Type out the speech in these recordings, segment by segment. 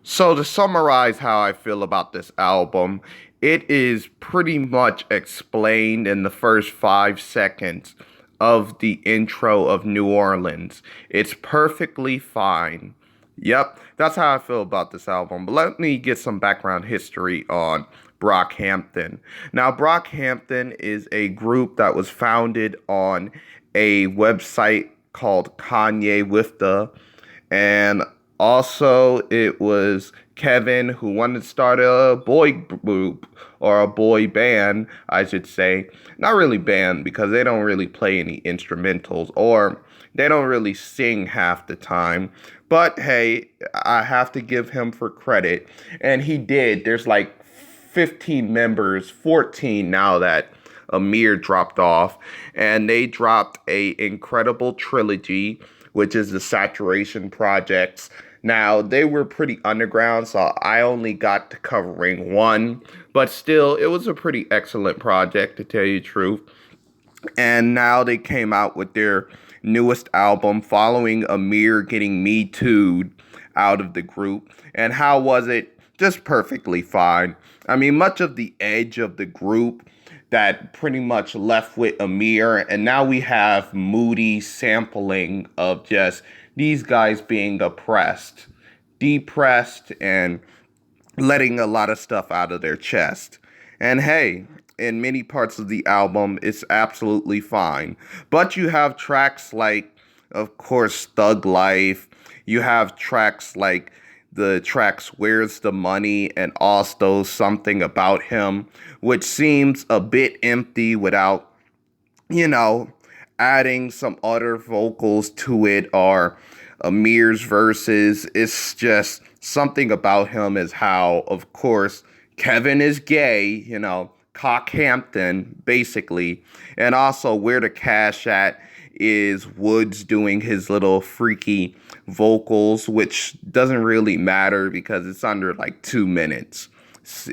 So to summarize how I feel about this album, it is pretty much explained in the first 5 seconds of the intro of New Orleans. It's perfectly fine. Yep, that's how I feel about this album. But let me get some background history on Brockhampton. Now, Brockhampton is a group that was founded on a website called Kanye with the and also, it was Kevin who wanted to start a boy group or a boy band, I should say. Not really band because they don't really play any instrumentals or they don't really sing half the time. But hey, I have to give him for credit. And he did. There's like 15 members, 14 now that Amir dropped off, and they dropped a incredible trilogy, which is the Saturation Projects. Now they were pretty underground, so I only got to covering one, but still, it was a pretty excellent project to tell you the truth. And now they came out with their newest album following Amir getting Me Too'd out of the group. And how was it? Just perfectly fine. I mean, much of the edge of the group that pretty much left with Amir, and now we have moody sampling of just these guys being oppressed, depressed, and letting a lot of stuff out of their chest. And hey, in many parts of the album, it's absolutely fine. But you have tracks like, of course, Thug Life. You have tracks like the tracks Where's the Money and also Something About Him, which seems a bit empty without, you know, adding some other vocals to it or Amir's verses. It's just something about him is how, of course, Kevin is gay, Cockhampton, basically. And also Where the Cash At is Woods doing his little freaky vocals, which doesn't really matter because it's under like 2 minutes.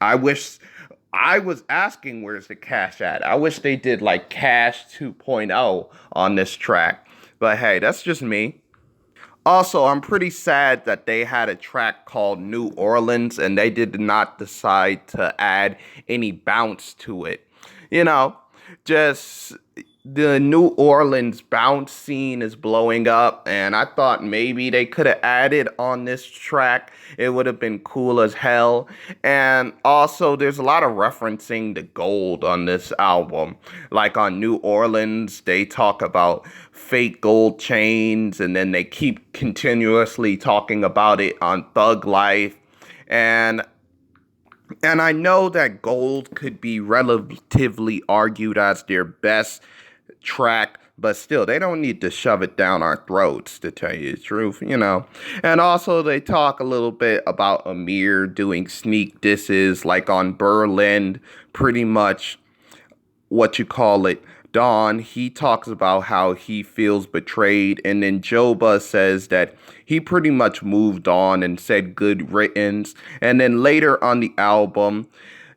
I wish I was asking where's the cash at. I wish they did like Cash 2.0 on this track. But hey, that's just me. Also, I'm pretty sad that they had a track called New Orleans and they did not decide to add any bounce to it. You know, just the New Orleans bounce scene is blowing up, and I thought maybe they could have added on this track. It would have been cool as hell. And also, there's a lot of referencing the gold on this album. Like on New Orleans, they talk about fake gold chains, and then they keep continuously talking about it on Thug Life. And and I know that Gold could be relatively argued as their best track, but still, they don't need to shove it down our throats, to tell you the truth. And also, they talk a little bit about Amir doing sneak disses, like on Berlin, pretty much what you call it. Don, he talks about how he feels betrayed, and then Joba says that he pretty much moved on and said good riddance. And then later on the album,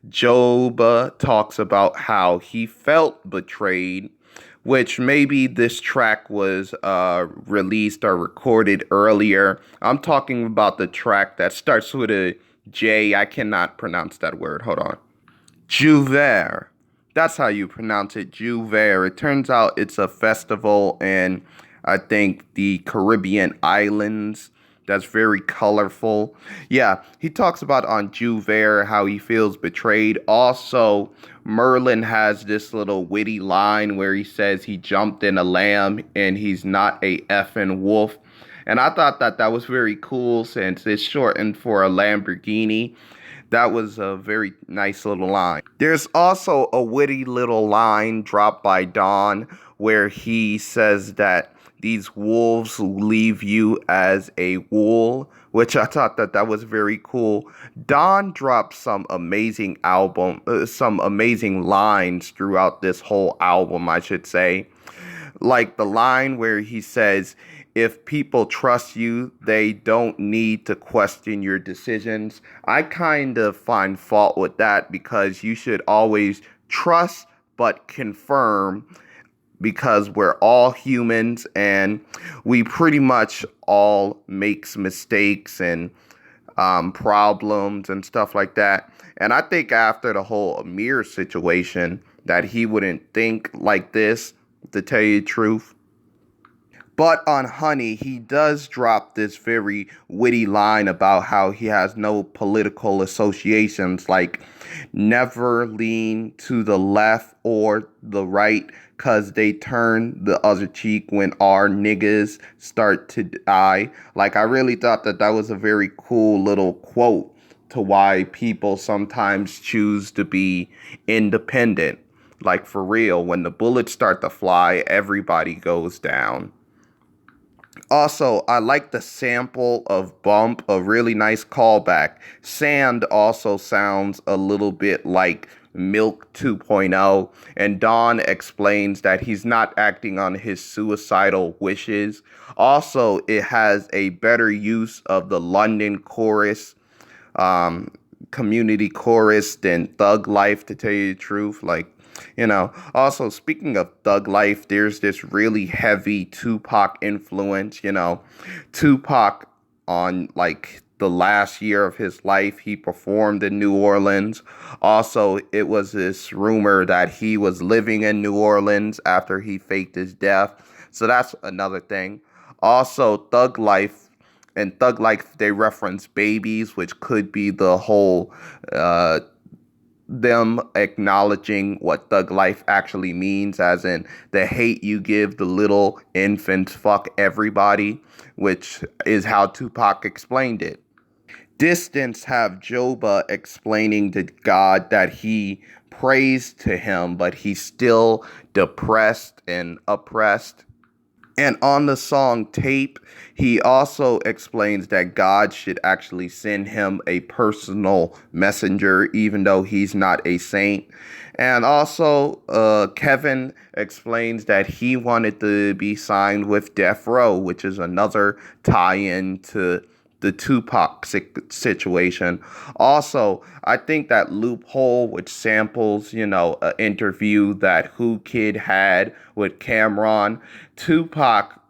Joba talks about how he felt betrayed, which maybe this track was released or recorded earlier. I'm talking about the track that starts with a J. I cannot pronounce that word. Hold on. Juver. That's how you pronounce it, Juver. It turns out it's a festival in, I think, the Caribbean islands. That's very colorful. Yeah, he talks about on Juver how he feels betrayed. Also, Merlin has this little witty line where he says he jumped in a lamb and he's not a effing wolf. And I thought that that was very cool since it's shortened for a Lamborghini. That was a very nice little line. There's also a witty little line dropped by Don where he says that these wolves leave you as a wool, which I thought that that was very cool. Don dropped some amazing lines throughout this whole album, I should say. Like the line where he says, if people trust you, they don't need to question your decisions. I kind of find fault with that because you should always trust but confirm because we're all humans and we pretty much all makes mistakes and problems and stuff like that. And I think after the whole Amir situation, that he wouldn't think like this, to tell you the truth. But on Honey, he does drop this very witty line about how he has no political associations, like never lean to the left or the right, cause they turn the other cheek when our niggas start to die. Like, I really thought that that was a very cool little quote to why people sometimes choose to be independent. Like, for real, when the bullets start to fly, everybody goes down. Also, I like the sample of Bump, a really nice callback. Sand also sounds a little bit like Milk 2.0, and Don explains that he's not acting on his suicidal wishes. Also, it has a better use of the London chorus, um, community chorus than Thug Life, to tell you the truth. Like, also, speaking of Thug Life, there's this really heavy Tupac influence. Tupac, on like the last year of his life, he performed in New Orleans. Also, it was this rumor that he was living in New Orleans after he faked his death. So that's another thing. Also, Thug Life. And Thug Life, they reference babies, which could be the whole them acknowledging what thug life actually means, as in the hate you give the little infants, fuck everybody, which is how Tupac explained it. Distance have Joba explaining to God that he prays to him, but he's still depressed and oppressed. And on the song Tape, he also explains that God should actually send him a personal messenger, even though he's not a saint. And also, Kevin explains that he wanted to be signed with Death Row, which is another tie-in to the Tupac situation. Also, I think that loophole, which samples, an interview that Who Kid had with Cameron, Tupac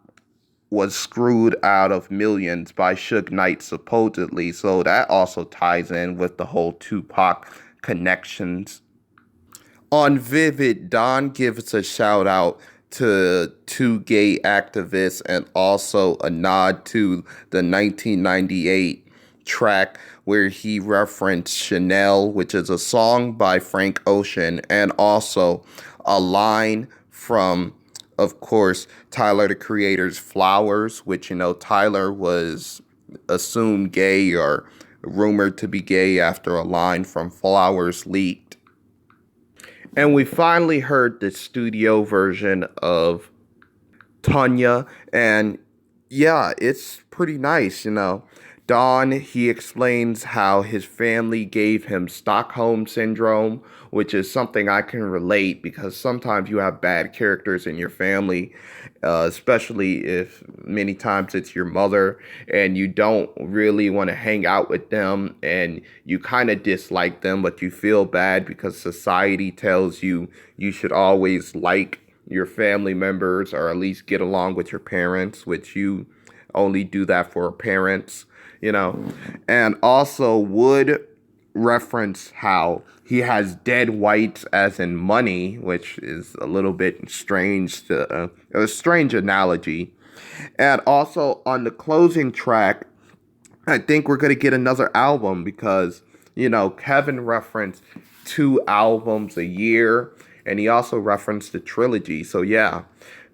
was screwed out of millions by Suge Knight, supposedly. So that also ties in with the whole Tupac connections. On Vivid, Don gives a shout out to two gay activists and also a nod to the 1998 track where he referenced Chanel, which is a song by Frank Ocean, and also a line from, of course, Tyler the Creator's Flowers, which, Tyler was assumed gay or rumored to be gay after a line from Flowers leaked. And we finally heard the studio version of Tonya, and yeah, it's pretty nice. Don, he explains how his family gave him Stockholm Syndrome, which is something I can relate because sometimes you have bad characters in your family, especially if many times it's your mother and you don't really want to hang out with them and you kind of dislike them, but you feel bad because society tells you you should always like your family members or at least get along with your parents, which you only do that for parents. And also would reference how he has dead whites as in money, which is a little bit strange, a strange analogy. And also on the closing track, I think we're going to get another album because, Kevin referenced 2 albums a year, and he also referenced the trilogy. So, yeah,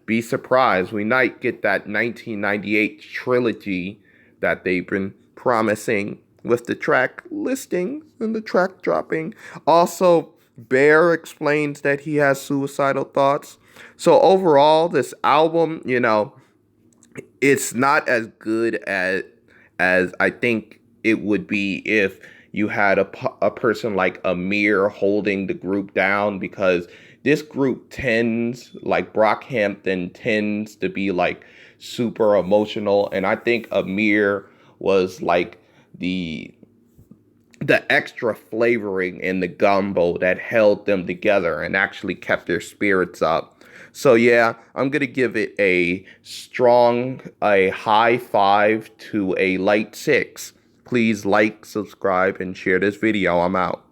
be surprised. We might get that 1998 trilogy that they've been promising with the track listing and the track dropping. Also, Bear explains that he has suicidal thoughts. So, overall, this album, it's not as good as I think it would be if you had a person like Amir holding the group down, because this group tends, like Brockhampton tends to be like super emotional, and I think Amir was like the extra flavoring in the gumbo that held them together and actually kept their spirits up. So yeah, I'm gonna give it a high 5 to a light 6. Please like, subscribe, and share this video. I'm out.